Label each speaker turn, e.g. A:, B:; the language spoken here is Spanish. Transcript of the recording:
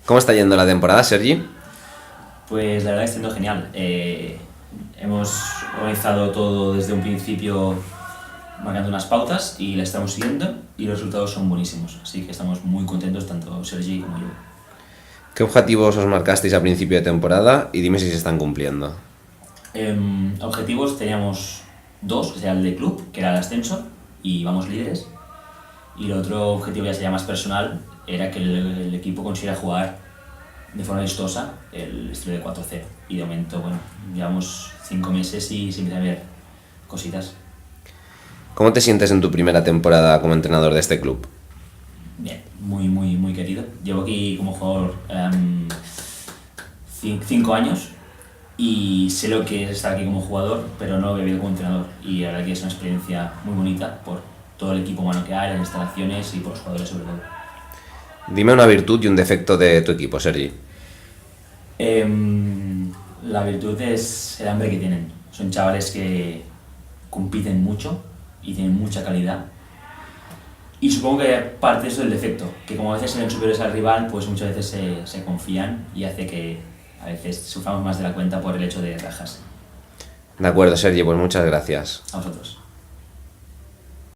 A: ¿Cómo está yendo la temporada, Sergi?
B: Pues la verdad que está yendo genial. Hemos organizado todo desde un principio marcando unas pautas y las estamos siguiendo y los resultados son buenísimos. Así que estamos muy contentos, tanto Sergi como yo.
A: ¿Qué objetivos os marcasteis a principio de temporada y dime si se están cumpliendo?
B: Objetivos teníamos dos, que sea el de club, que era el ascenso, y vamos líderes. Y el otro objetivo ya sería más personal, era que el equipo consiguiera jugar de forma vistosa el estilo de 4-0. Y de momento, bueno, llevamos 5 meses y se empiezan a ver cositas.
A: ¿Cómo te sientes en tu primera temporada como entrenador de este club?
B: Bien, muy querido. Llevo aquí como jugador 5 años y sé lo que es estar aquí como jugador, pero no lo he vivido como entrenador. Y la verdad que es una experiencia muy bonita por todo el equipo humano que hay, las instalaciones y por los jugadores sobre todo.
A: Dime una virtud y un defecto de tu equipo, Sergi.
B: La virtud es el hambre que tienen. Son chavales que compiten mucho y tienen mucha calidad. Y supongo que parte de eso es el defecto, que como a veces se ven superiores al rival, pues muchas veces se confían y hace que a veces suframos más de la cuenta por el hecho de rajarse.
A: De acuerdo, Sergi, pues muchas gracias.
B: A vosotros.